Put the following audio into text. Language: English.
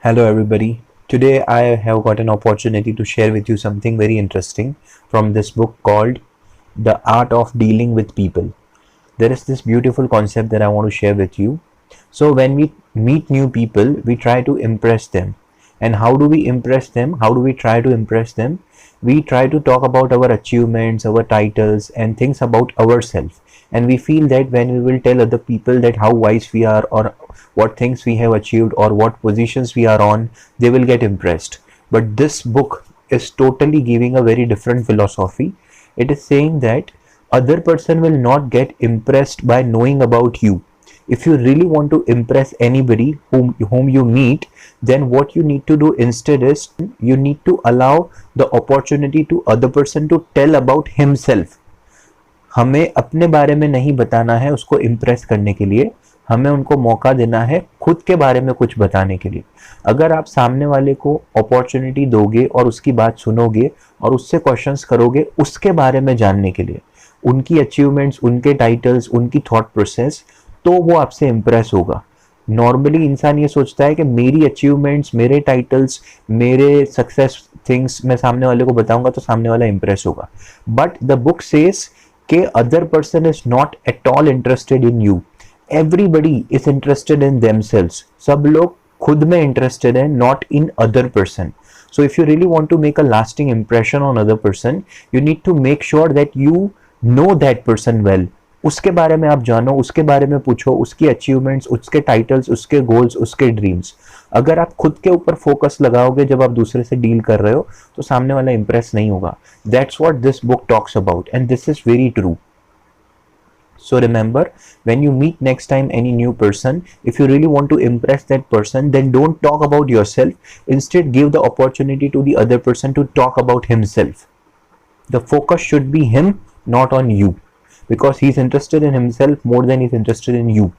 Hello, everybody. Today, I have got an opportunity to share with you something very interesting from this book called The Art of Dealing with People. There is this beautiful concept that I want to share with you. So, when we meet new people, we try to impress them. And how do we impress them? How do we try to impress them? We try to talk about our achievements, our titles, and things about ourselves. And we feel that when we will tell other people that how wise we are, or what things we have achieved, or what positions we are on, they will get impressed. But this book is totally giving a very different philosophy. It is saying that other person will not get impressed by knowing about you. If you really want to impress anybody whom you meet, then what you need to do instead is you need to allow the opportunity to other person to tell about himself. हमें अपने बारे में नहीं बताना है उसको impress करने के लिए, हमें उनको मौका देना है खुद के बारे में कुछ बताने के लिए. अगर आप सामने वाले को अपॉर्चुनिटी दोगे और उसकी बात सुनोगे और उससे क्वेश्चंस करोगे उसके बारे में जानने के लिए, उनकी अचीवमेंट्स, उनके टाइटल्स, उनकी थॉट प्रोसेस, तो वो आपसे इम्प्रेस होगा. नॉर्मली इंसान ये सोचता है कि मेरी अचीवमेंट्स, मेरे टाइटल्स, मेरे सक्सेस थिंग्स मैं सामने वाले को बताऊंगा तो सामने वाला इम्प्रेस होगा. बट द बुक सेज के other person is not at all interested in you. Everybody is interested in themselves. सब लोग खुद में इंटरेस्टेड है, not in other person. So if you really want to make a lasting impression on other person, you need to make sure that you know that person well. उसके बारे में आप जानो, उसके बारे में पूछो, उसकी अचीवमेंट्स, उसके टाइटल्स, उसके गोल्स, उसके ड्रीम्स. अगर आप खुद के ऊपर फोकस लगाओगे जब आप दूसरे से डील कर रहे हो तो सामने वाला इंप्रेस नहीं होगा. That's what this book talks about and this is very true. So remember, when you meet next time any new person, if you really want to impress that person, then don't talk about yourself. Instead, give the opportunity to the other person to talk about himself. The focus should be him, not on you, because he's interested in himself more than he's interested in you.